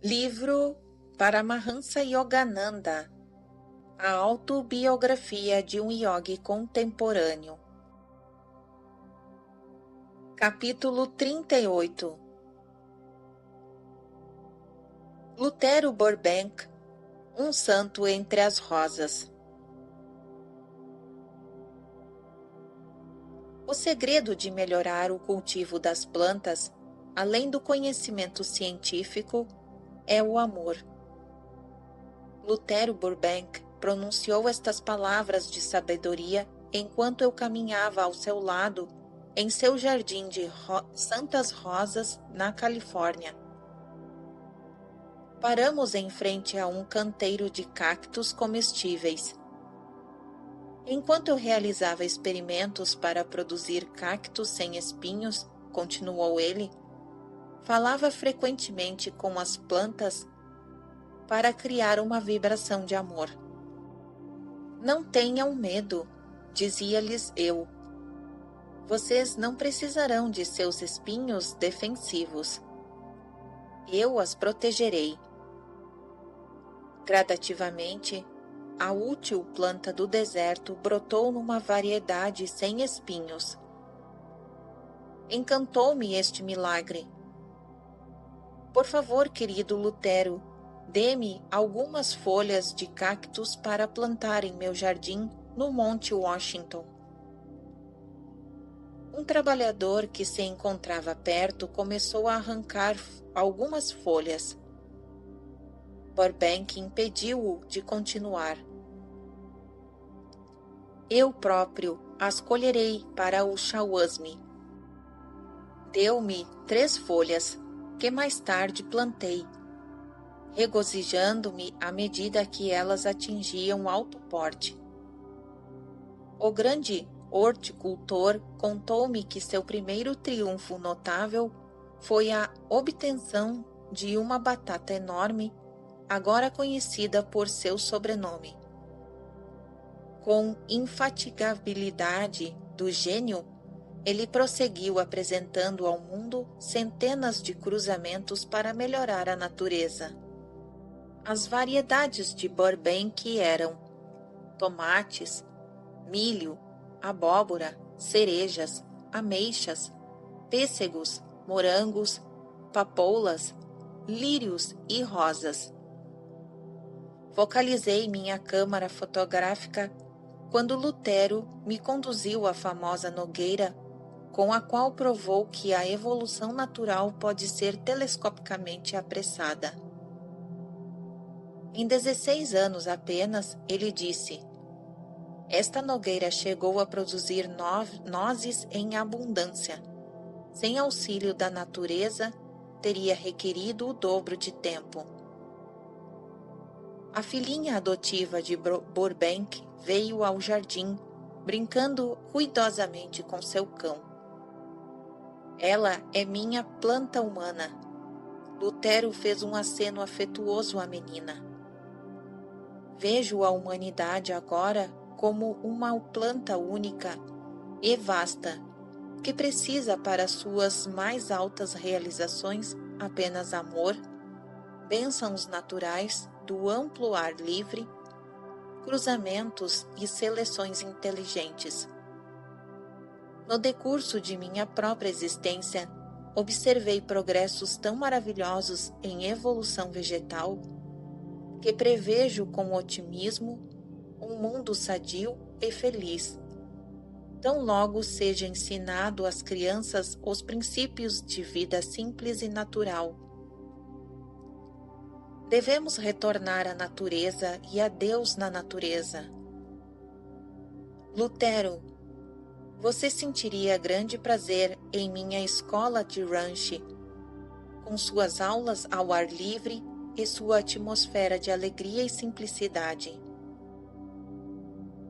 Livro Paramahansa Yogananda, a autobiografia de um yogi contemporâneo. Capítulo 38. Lutero Burbank, um santo entre as rosas. O segredo de melhorar o cultivo das plantas, além do conhecimento científico, é o amor. Lutero Burbank pronunciou estas palavras de sabedoria enquanto eu caminhava ao seu lado em seu jardim de Santas Rosas, na Califórnia. Paramos em frente a um canteiro de cactos comestíveis. Enquanto eu realizava experimentos para produzir cactos sem espinhos, continuou ele, falava frequentemente com as plantas para criar uma vibração de amor. Não tenham medo, dizia-lhes eu. Vocês não precisarão de seus espinhos defensivos. Eu as protegerei. Gradativamente, a útil planta do deserto brotou numa variedade sem espinhos. Encantou-me este milagre. Por favor, querido Lutero, dê-me algumas folhas de cactos para plantar em meu jardim no Monte Washington. Um trabalhador que se encontrava perto começou a arrancar algumas folhas. Burbank impediu-o de continuar. Eu próprio as colherei para o Shawasmi. Deu-me 3 folhas, que mais tarde plantei, regozijando-me à medida que elas atingiam alto porte. O grande horticultor contou-me que seu primeiro triunfo notável foi a obtenção de uma batata enorme, agora conhecida por seu sobrenome. Com infatigabilidade do gênio, ele prosseguiu apresentando ao mundo centenas de cruzamentos para melhorar a natureza. As variedades de Burbank eram tomates, milho, abóbora, cerejas, ameixas, pêssegos, morangos, papoulas, lírios e rosas. Focalizei minha câmara fotográfica quando Lutero me conduziu à famosa nogueira, com a qual provou que a evolução natural pode ser telescopicamente apressada. Em 16 anos apenas, ele disse: esta nogueira chegou a produzir nozes em abundância. Sem auxílio da natureza, teria requerido o dobro de tempo. A filhinha adotiva de Burbank veio ao jardim, brincando ruidosamente com seu cão. Ela é minha planta humana. Lutero fez um aceno afetuoso à menina. Vejo a humanidade agora como uma planta única e vasta, que precisa para suas mais altas realizações apenas amor, bênçãos naturais do amplo ar livre, cruzamentos e seleções inteligentes. No decurso de minha própria existência, observei progressos tão maravilhosos em evolução vegetal que prevejo com otimismo um mundo sadio e feliz, tão logo seja ensinado às crianças os princípios de vida simples e natural. Devemos retornar à natureza e a Deus na natureza. Lutero, você sentiria grande prazer em minha escola de rancho, com suas aulas ao ar livre e sua atmosfera de alegria e simplicidade.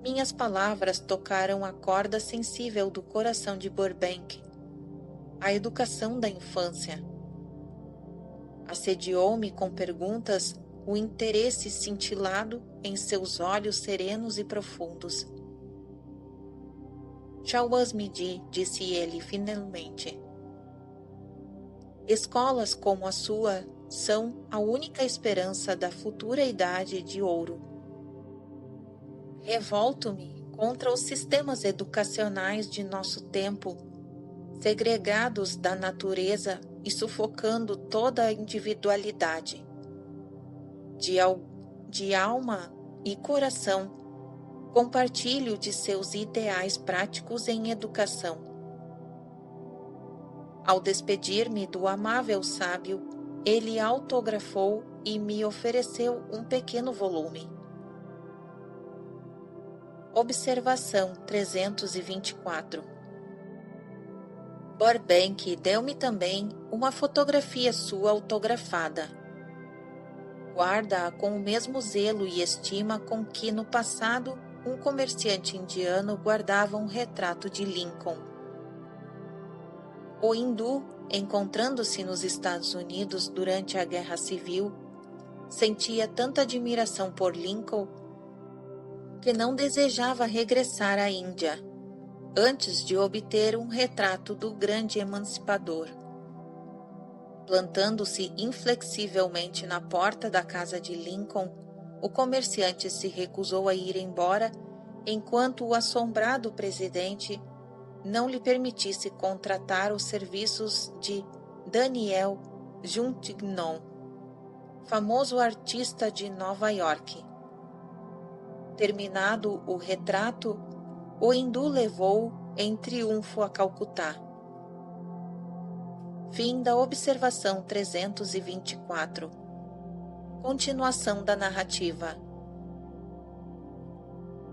Minhas palavras tocaram a corda sensível do coração de Burbank, a educação da infância. Assediou-me com perguntas o interesse cintilado em seus olhos serenos e profundos. Shawasmi, disse ele finalmente. Escolas como a sua são a única esperança da futura idade de ouro. Revolto-me contra os sistemas educacionais de nosso tempo, segregados da natureza e sufocando toda a individualidade. De alma e coração, compartilho de seus ideais práticos em educação. Ao despedir-me do amável sábio, ele autografou e me ofereceu um pequeno volume. Observação 324. Burbank deu-me também uma fotografia sua autografada. Guarda-a com o mesmo zelo e estima com que no passado um comerciante indiano guardava um retrato de Lincoln. O hindu, encontrando-se nos Estados Unidos durante a Guerra Civil, sentia tanta admiração por Lincoln que não desejava regressar à Índia, antes de obter um retrato do grande emancipador. Plantando-se inflexivelmente na porta da casa de Lincoln, o comerciante se recusou a ir embora enquanto o assombrado presidente não lhe permitisse contratar os serviços de Daniel Juntignon, famoso artista de Nova York. Terminado o retrato, o hindu levou em triunfo a Calcutá. Fim da observação 324. Continuação da narrativa.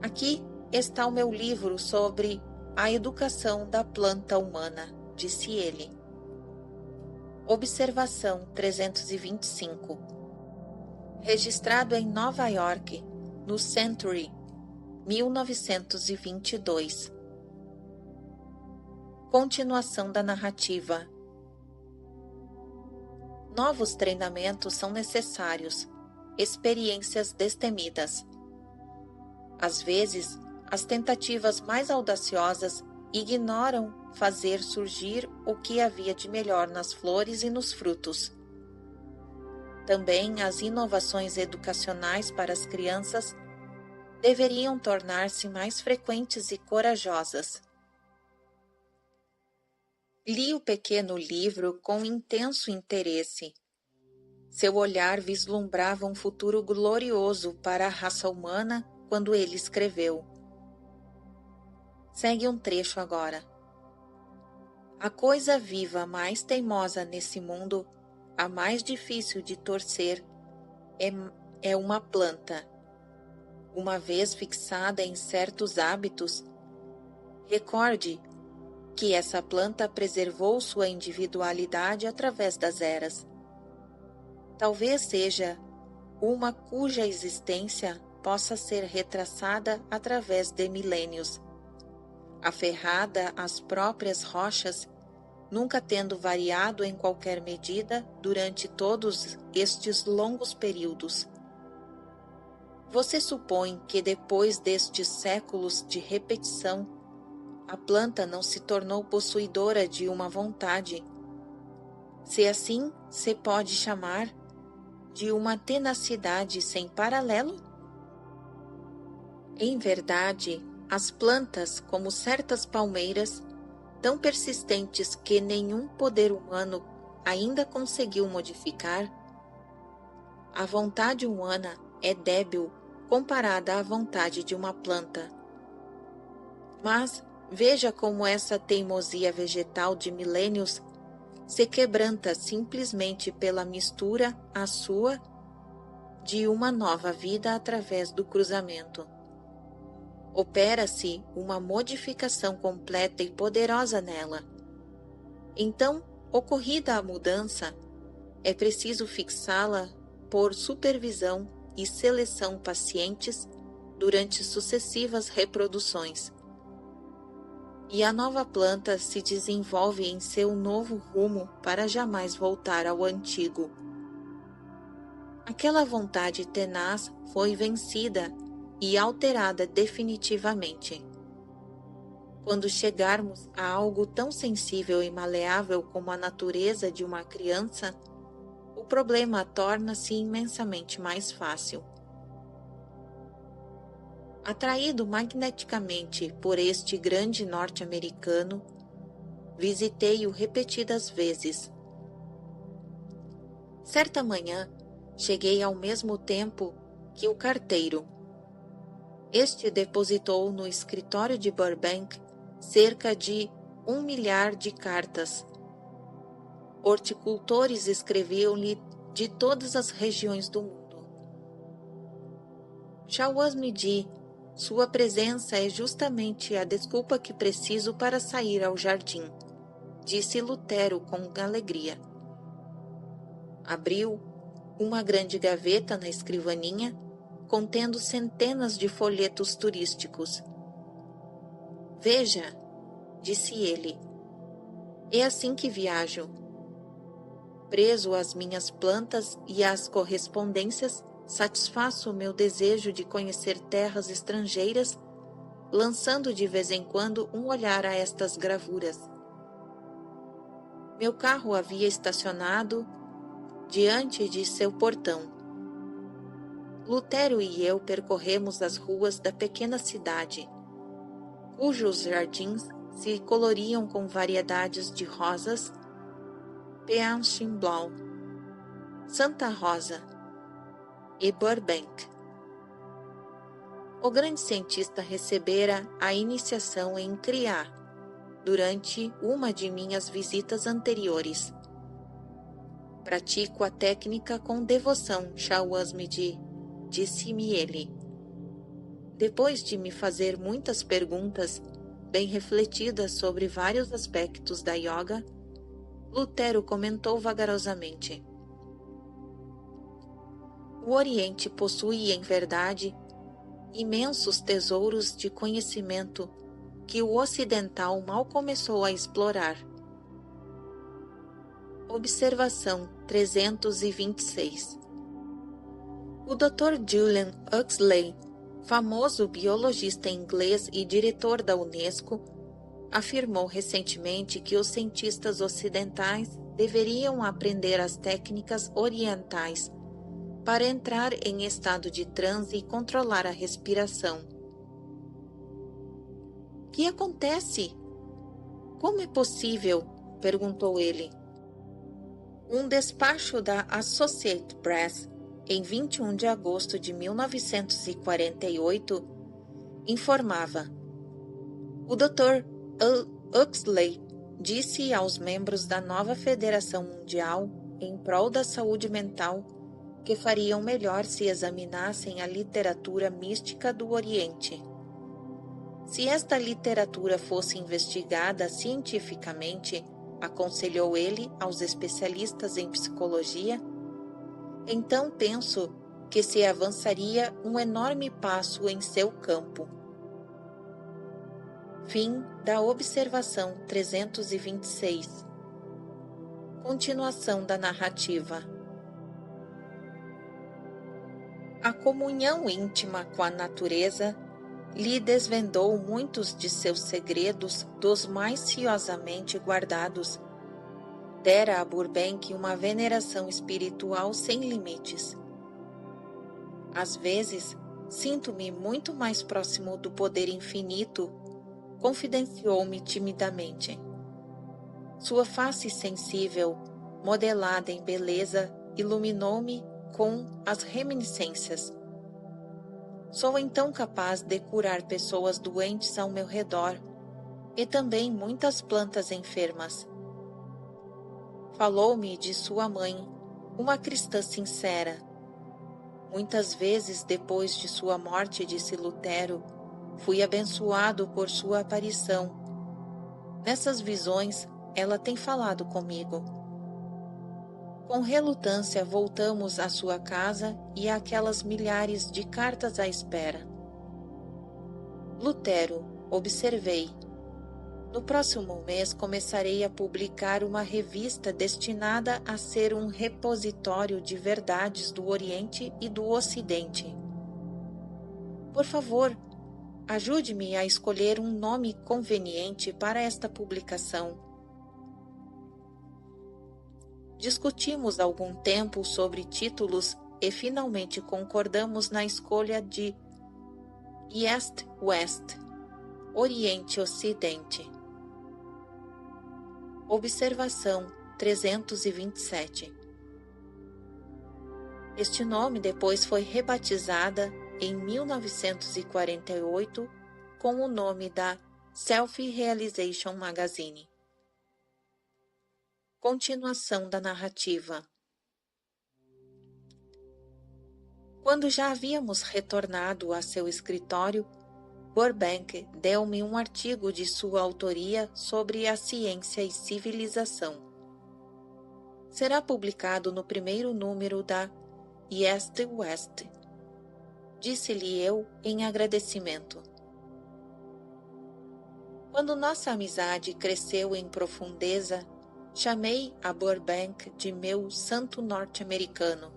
Aqui está o meu livro sobre a educação da planta humana, disse ele. Observação 325. Registrado em Nova York, no Century, 1922. Continuação da narrativa. Novos treinamentos são necessários, experiências destemidas. Às vezes, as tentativas mais audaciosas ignoram fazer surgir o que havia de melhor nas flores e nos frutos. Também as inovações educacionais para as crianças deveriam tornar-se mais frequentes e corajosas. Li o pequeno livro com intenso interesse. Seu olhar vislumbrava um futuro glorioso para a raça humana quando ele escreveu. Segue um trecho agora. A coisa viva mais teimosa nesse mundo, a mais difícil de torcer, é uma planta. Uma vez fixada em certos hábitos, recorde que essa planta preservou sua individualidade através das eras. Talvez seja uma cuja existência possa ser retraçada através de milênios, aferrada às próprias rochas, nunca tendo variado em qualquer medida durante todos estes longos períodos. Você supõe que depois destes séculos de repetição, a planta não se tornou possuidora de uma vontade, se assim se pode chamar, de uma tenacidade sem paralelo? Em verdade, as plantas, como certas palmeiras, tão persistentes que nenhum poder humano ainda conseguiu modificar, a vontade humana é débil comparada à vontade de uma planta. Mas veja como essa teimosia vegetal de milênios se quebranta simplesmente pela mistura à sua de uma nova vida através do cruzamento. Opera-se uma modificação completa e poderosa nela. Então, ocorrida a mudança, é preciso fixá-la por supervisão e seleção pacientes durante sucessivas reproduções. E a nova planta se desenvolve em seu novo rumo para jamais voltar ao antigo. Aquela vontade tenaz foi vencida e alterada definitivamente. Quando chegarmos a algo tão sensível e maleável como a natureza de uma criança, o o problema torna-se imensamente mais fácil. Atraído magneticamente por este grande norte-americano, visitei-o repetidas vezes. Certa manhã, cheguei ao mesmo tempo que o carteiro. Este depositou no escritório de Burbank cerca de 1 milhar de cartas. Horticultores escreviam-lhe de todas as regiões do mundo. Shawaz-me-di, sua presença é justamente a desculpa que preciso para sair ao jardim, disse Lutero com alegria. Abriu uma grande gaveta na escrivaninha, contendo centenas de folhetos turísticos. Veja, disse ele, é assim que viajo. Preso às minhas plantas e às correspondências, satisfaço o meu desejo de conhecer terras estrangeiras, lançando de vez em quando um olhar a estas gravuras. Meu carro havia estacionado diante de seu portão. Lutero e eu percorremos as ruas da pequena cidade, cujos jardins se coloriam com variedades de rosas, Peachinblau, Santa Rosa e Burbank. O grande cientista recebera a iniciação em criar durante uma de minhas visitas anteriores. Pratico a técnica com devoção, Shawaz-me-di, disse-me ele. Depois de me fazer muitas perguntas, bem refletidas sobre vários aspectos da yoga, Lutero comentou vagarosamente. O Oriente possui, em verdade, imensos tesouros de conhecimento que o ocidental mal começou a explorar. Observação 326. O Dr. Julian Huxley, famoso biologista inglês e diretor da Unesco, afirmou recentemente que os cientistas ocidentais deveriam aprender as técnicas orientais para entrar em estado de transe e controlar a respiração. O que acontece? Como é possível? Perguntou ele. Um despacho da Associated Press, em 21 de agosto de 1948, informava: o Dr. Huxley disse aos membros da nova Federação Mundial em prol da saúde mental que fariam melhor se examinassem a literatura mística do Oriente. Se esta literatura fosse investigada cientificamente, aconselhou ele aos especialistas em psicologia, então penso que se avançaria um enorme passo em seu campo. Fim da observação 326. Continuação da narrativa. A comunhão íntima com a natureza lhe desvendou muitos de seus segredos dos mais ciosamente guardados. Dera a Burbank uma veneração espiritual sem limites. Às vezes, sinto-me muito mais próximo do poder infinito, confidenciou-me timidamente. Sua face sensível, modelada em beleza, iluminou-me com as reminiscências. Sou então capaz de curar pessoas doentes ao meu redor e também muitas plantas enfermas. Falou-me de sua mãe, uma cristã sincera. Muitas vezes depois de sua morte, disse Lutero, fui abençoado por sua aparição. Nessas visões, ela tem falado comigo. Com relutância voltamos à sua casa e àquelas milhares de cartas à espera. Lutero, observei. No próximo mês começarei a publicar uma revista destinada a ser um repositório de verdades do Oriente e do Ocidente. Por favor, ajude-me a escolher um nome conveniente para esta publicação. Discutimos algum tempo sobre títulos e finalmente concordamos na escolha de East-West, Oriente-Ocidente. Observação 327. Este nome depois foi rebatizada em 1948 com o nome da Self-Realization Magazine. Continuação da narrativa. Quando já havíamos retornado a seu escritório, Burbank deu-me um artigo de sua autoria sobre a ciência e civilização. Será publicado no primeiro número da East-West, disse-lhe eu em agradecimento. Quando nossa amizade cresceu em profundeza, chamei a Burbank de meu santo norte-americano.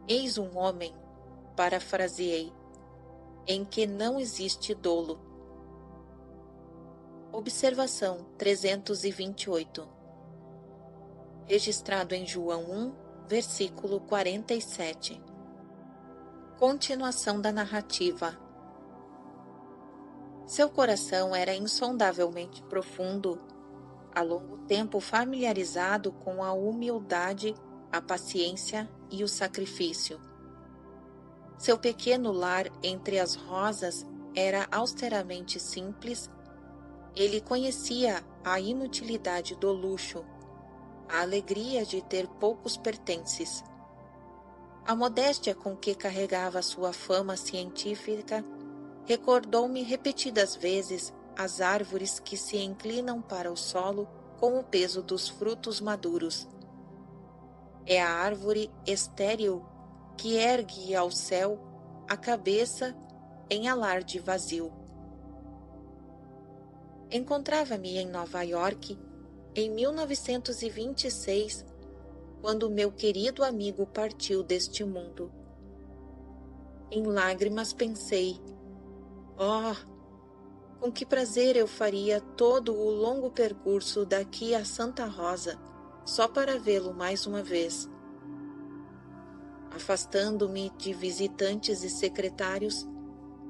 Eis um homem, parafraseei, em que não existe dolo. Observação 328. Registrado em João 1, versículo 47. Continuação da narrativa. Seu coração era insondavelmente profundo, há longo tempo familiarizado com a humildade, a paciência e o sacrifício. Seu pequeno lar entre as rosas era austeramente simples. Ele conhecia a inutilidade do luxo, a alegria de ter poucos pertences. A modéstia com que carregava sua fama científica recordou-me repetidas vezes as árvores que se inclinam para o solo com o peso dos frutos maduros. É a árvore estéril que ergue ao céu a cabeça em alarde vazio. Encontrava-me em Nova York em 1926, quando meu querido amigo partiu deste mundo. Em lágrimas pensei, com que prazer eu faria todo o longo percurso daqui a Santa Rosa, só para vê-lo mais uma vez. Afastando-me de visitantes e secretários,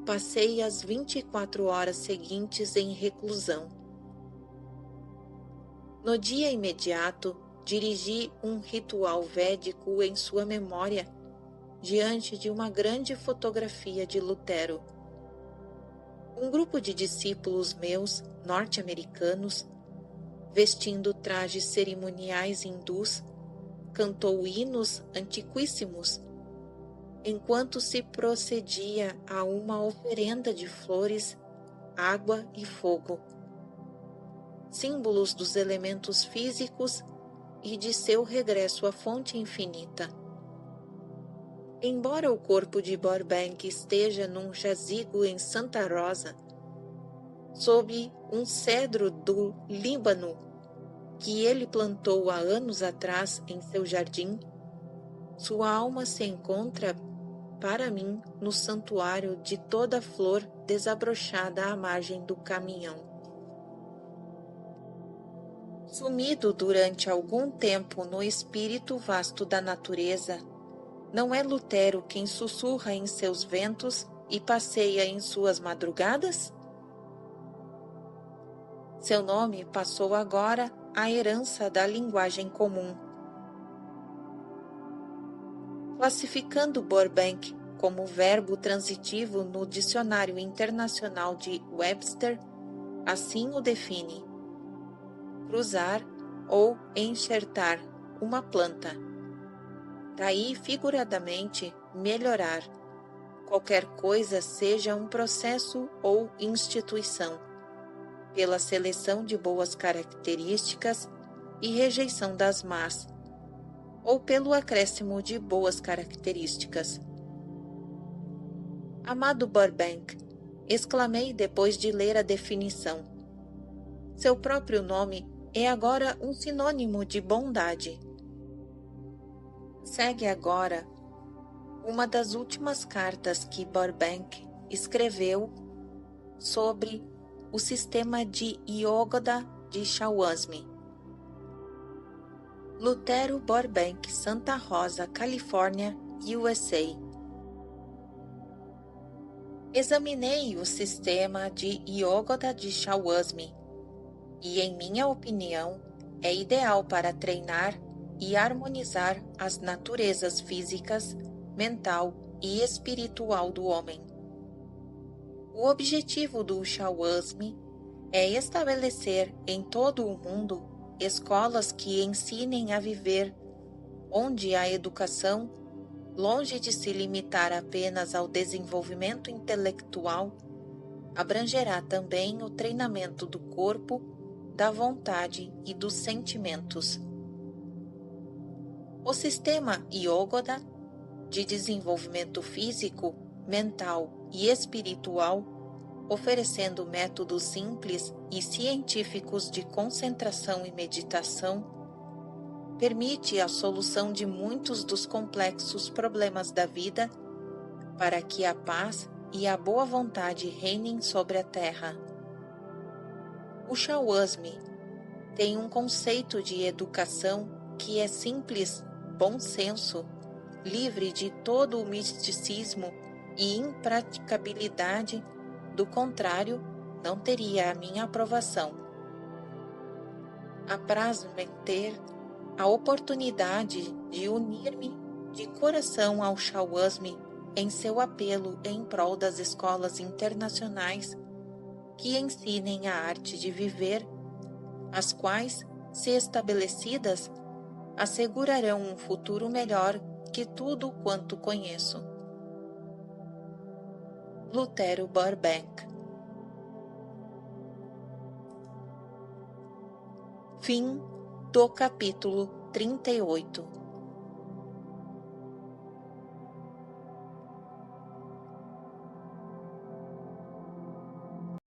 passei as 24 horas seguintes em reclusão. No dia imediato, dirigi um ritual védico em sua memória, diante de uma grande fotografia de Lutero. Um grupo de discípulos meus, norte-americanos, vestindo trajes cerimoniais hindus, cantou hinos antiquíssimos, enquanto se procedia a uma oferenda de flores, água e fogo, símbolos dos elementos físicos e de seu regresso à fonte infinita. Embora o corpo de Burbank esteja num jazigo em Santa Rosa, sob um cedro do Líbano que ele plantou há anos atrás em seu jardim, sua alma se encontra, para mim, no santuário de toda flor desabrochada à margem do caminhão. Sumido durante algum tempo no espírito vasto da natureza, não é Lutero quem sussurra em seus ventos e passeia em suas madrugadas? Seu nome passou agora à herança da linguagem comum. Classificando Burbank como verbo transitivo no Dicionário Internacional de Webster, assim o define: cruzar ou enxertar uma planta. Daí, figuradamente, melhorar, qualquer coisa seja um processo ou instituição, pela seleção de boas características e rejeição das más, ou pelo acréscimo de boas características. Amado Burbank, exclamei depois de ler a definição. Seu próprio nome é agora um sinônimo de bondade. Segue agora uma das últimas cartas que Burbank escreveu sobre o sistema de Yogoda de Shawasmi. Lutero Burbank, Santa Rosa, Califórnia, USA. Examinei o sistema de Yogoda de Shawasmi e, em minha opinião, é ideal para treinar e harmonizar as naturezas físicas, mental e espiritual do homem. O objetivo do Shawasmi é estabelecer em todo o mundo escolas que ensinem a viver, onde a educação, longe de se limitar apenas ao desenvolvimento intelectual, abrangerá também o treinamento do corpo, da vontade e dos sentimentos. O sistema Yogoda, de desenvolvimento físico, mental e espiritual, oferecendo métodos simples e científicos de concentração e meditação, permite a solução de muitos dos complexos problemas da vida para que a paz e a boa vontade reinem sobre a Terra. O Shawasmi tem um conceito de educação que é simples, bom senso, livre de todo o misticismo e impraticabilidade. Do contrário, não teria a minha aprovação. Apraz-me ter a oportunidade de unir-me de coração ao Shawasmi em seu apelo em prol das escolas internacionais que ensinem a arte de viver, as quais, se estabelecidas, assegurarão um futuro melhor que tudo quanto conheço. Lutero Burbank. Fim do capítulo 38.